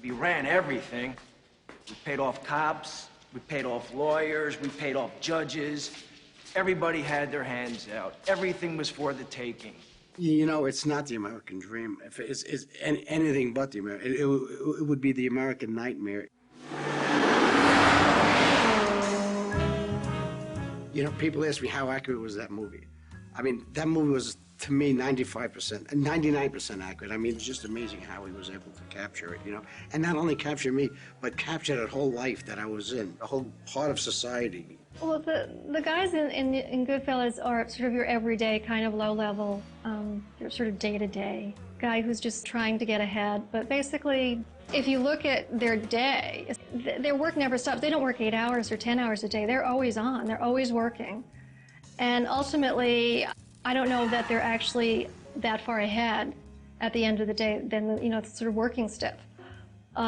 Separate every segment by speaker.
Speaker 1: We ran everything. We paid off cops, we paid off lawyers, we paid off judges. Everybody had their hands out. Everything was for the taking.
Speaker 2: You know, it's not the American dream. If it's anything but the American, it would be the American nightmare. You know, people ask me how accurate was that movie. I mean, that movie was, to me, 95%, 99% accurate. I mean, it's just amazing how he was able to capture it, you know? And not only capture me, but capture that whole life that I was in, a whole part of society.
Speaker 3: Well, the guys in Goodfellas are sort of your everyday kind of low-level, your sort of day-to-day guy who's just trying to get ahead. But basically, if you look at their day, their work never stops. They don't work 8 hours or 10 hours a day. They're always on. They're always working. And ultimately, I don't know that they're actually that far ahead at the end of the day than the, the sort of working stuff.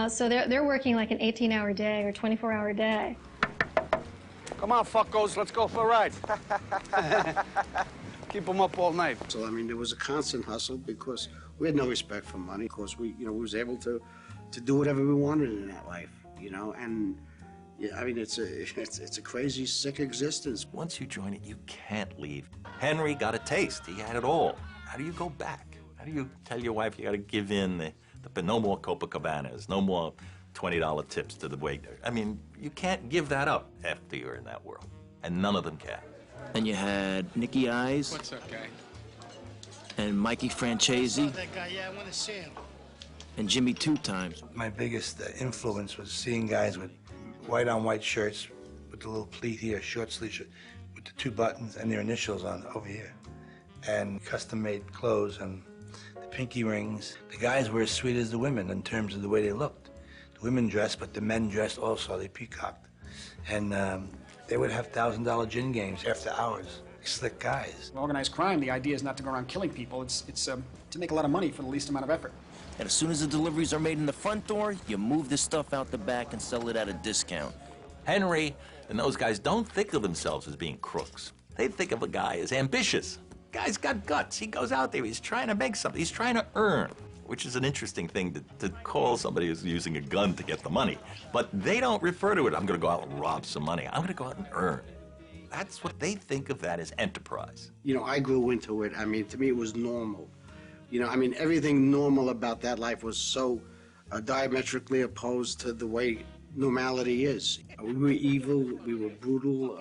Speaker 3: So they're working like an 18-hour day or 24-hour day.
Speaker 4: Come on, fuckos, let's go for a ride. Keep them up all night.
Speaker 2: So, I mean, there was a constant hustle because we had no respect for money. Of course, we was able to do whatever we wanted in that life, and yeah, I mean, it's a crazy, sick existence.
Speaker 5: Once you join it, you can't leave. Henry got a taste. He had it all. How do you go back? How do you tell your wife you got to give in no more Copacabanas, no more $20 tips to the waiter? I mean, you can't give that up after you're in that world, and none of them can.
Speaker 6: And you had Nicky Eyes.
Speaker 4: What's up, guy?
Speaker 6: And Mikey Francesi.
Speaker 7: That guy, yeah, I want to see him.
Speaker 6: And Jimmy Two Times.
Speaker 8: My biggest influence was seeing guys with white-on-white shirts with the little pleat here, short sleeve shirt, with the 2 buttons and their initials on over here, and custom-made clothes and the pinky rings. The guys were as sweet as the women in terms of the way they looked. The women dressed, but the men dressed also. They peacocked, and they would have $1,000 gin games after hours. Slick guys.
Speaker 4: Organized crime, the idea is not to go around killing people. It's to make a lot of money for the least amount of effort.
Speaker 6: And as soon as the deliveries are made in the front door, you move this stuff out the back and sell it at a discount.
Speaker 5: Henry and those guys don't think of themselves as being crooks. They think of a guy as ambitious. Guy's got guts. He goes out there. He's trying to make something. He's trying to earn, which is an interesting thing to call somebody who's using a gun to get the money. But they don't refer to it, I'm going to go out and rob some money. I'm going to go out and earn. That's what they think of that as enterprise.
Speaker 2: You know, I grew into it. I mean, to me, it was normal. You know, I mean, everything normal about that life was so diametrically opposed to the way normality is. We were evil, we were brutal,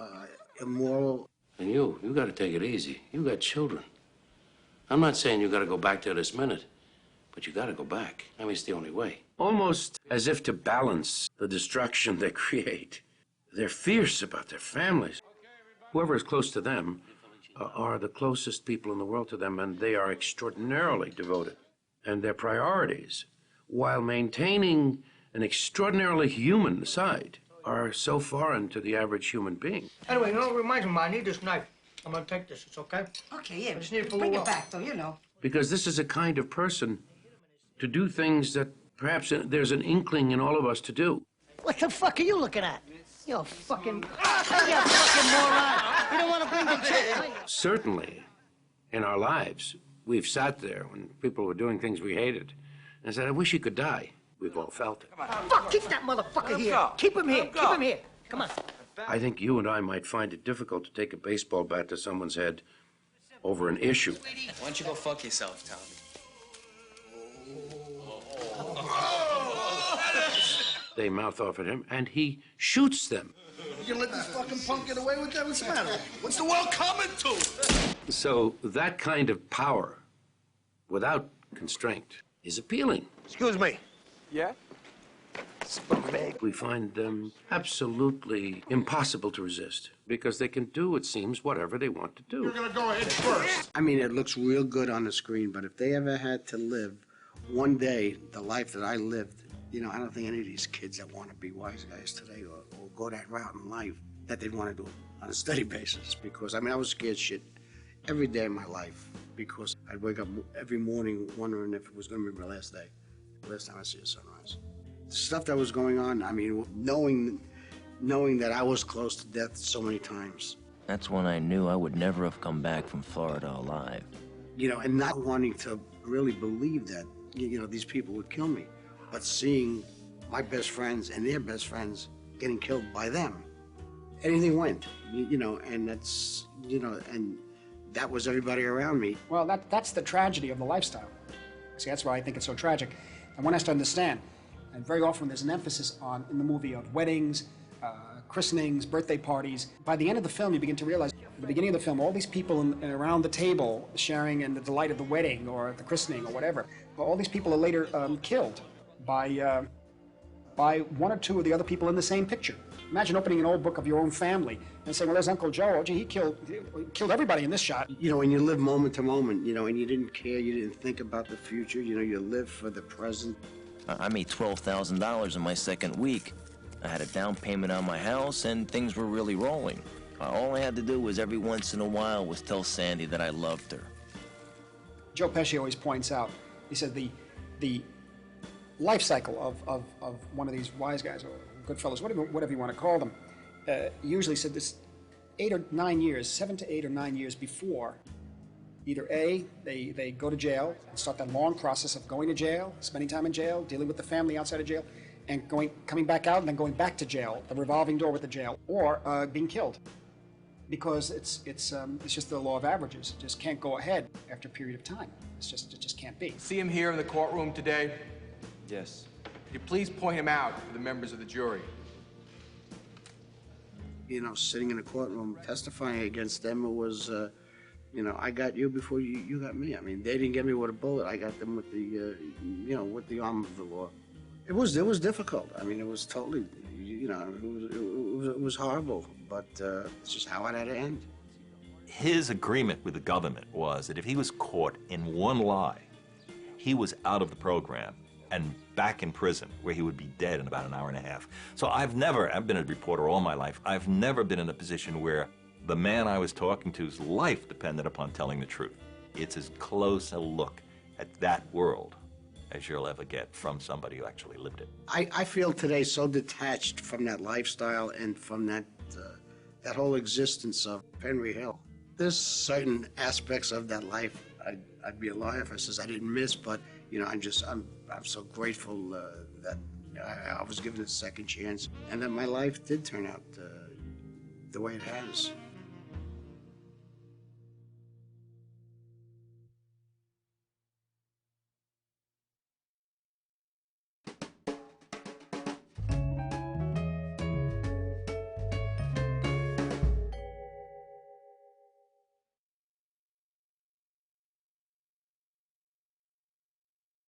Speaker 2: immoral.
Speaker 9: And you got to take it easy. You got children. I'm not saying you got to go back there this minute, but you got to go back. I mean, it's the only way. Almost as if to balance the destruction they create. They're fierce about their families. Whoever is close to them are the closest people in the world to them, and they are extraordinarily devoted. And their priorities, while maintaining an extraordinarily human side, are so foreign to the average human being.
Speaker 7: Anyway, it reminds me, I need this knife. I'm gonna take this, it's okay?
Speaker 10: Okay, yeah,
Speaker 7: I just need it for a
Speaker 10: bring
Speaker 7: little
Speaker 10: it
Speaker 7: while.
Speaker 10: back, though,
Speaker 9: Because this is a kind of person to do things that perhaps there's an inkling in all of us to do.
Speaker 7: What the fuck are you looking at? You fucking moron. You don't want to bring the chick.
Speaker 9: Certainly, in our lives, we've sat there when people were doing things we hated and said, I wish he could die. We've all felt it.
Speaker 7: Fuck, keep that motherfucker here. Keep him here. Keep him here. Come on.
Speaker 9: I think you and I might find it difficult to take a baseball bat to someone's head over an issue.
Speaker 11: Why don't you go fuck yourself, Tommy?
Speaker 9: They mouth off at him, and he shoots them.
Speaker 7: You let this fucking punk get away with that? What's the matter? What's the world coming to?
Speaker 9: So that kind of power, without constraint, is appealing.
Speaker 7: Excuse me.
Speaker 4: Yeah?
Speaker 9: We find them absolutely impossible to resist because they can do, it seems, whatever they want to do.
Speaker 7: You're gonna go ahead first.
Speaker 2: I mean, it looks real good on the screen, but if they ever had to live one day the life that I lived, you know, I don't think any of these kids that want to be wise guys today or go that route in life, that they'd want to do it on a steady basis. Because, I mean, I was scared shit every day of my life because I'd wake up every morning wondering if it was going to be my last day, the last time I see a sunrise. The stuff that was going on, I mean, knowing that I was close to death so many times.
Speaker 6: That's when I knew I would never have come back from Florida alive.
Speaker 2: You know, and not wanting to really believe that, you know, these people would kill me. But seeing my best friends and their best friends getting killed by them. Anything went, you know, and that's, you know, and that was everybody around me.
Speaker 4: Well, that's the tragedy of the lifestyle. See, that's why I think it's so tragic. And one has to understand, and very often there's an emphasis on, in the movie, of weddings, christenings, birthday parties. By the end of the film, you begin to realize, at the beginning of the film, all these people around the table sharing in the delight of the wedding or the christening or whatever, all these people are later killed by one or two of the other people in the same picture. Imagine opening an old book of your own family and saying, well, there's Uncle Joe. Oh, gee, he killed everybody in this shot.
Speaker 2: You know, when you live moment to moment, you know, and you didn't care, you didn't think about the future, you know, you lived for the present.
Speaker 6: I made $12,000 in my second week. I had a down payment on my house, and things were really rolling. All I had to do was every once in a while was tell Sandy that I loved her.
Speaker 4: Joe Pesci always points out, he said the life cycle of one of these wise guys, or Goodfellas, whatever you want to call them, usually said this 8 or 9 years, 7 to 8 or 9 years before, either A, they go to jail and start that long process of going to jail, spending time in jail, dealing with the family outside of jail, and coming back out and then going back to jail, the revolving door with the jail, or being killed. Because it's just the law of averages. It just can't go ahead after a period of time. It just can't be.
Speaker 10: See him here in the courtroom today?
Speaker 11: Yes.
Speaker 10: Could you please point him out to the members of the jury?
Speaker 2: You know, sitting in a courtroom testifying against them, it was, you know, I got you before you got me. I mean, they didn't get me with a bullet. I got them with the, you know, with the arm of the law. It was difficult. I mean, it was totally, you know, it was horrible, but it's just how it had to end.
Speaker 5: His agreement with the government was that if he was caught in one lie, he was out of the program and back in prison, where he would be dead in about an hour and a half. So I've been a reporter all my life. I've never been in a position where the man I was talking to's life depended upon telling the truth. It's as close a look at that world as you'll ever get from somebody who actually lived it.
Speaker 2: I feel today so detached from that lifestyle and from that whole existence of Henry Hill. There's certain aspects of that life I'd be a liar if I says I didn't miss, but you know, I'm so grateful that I was given a second chance and that my life did turn out the way it has.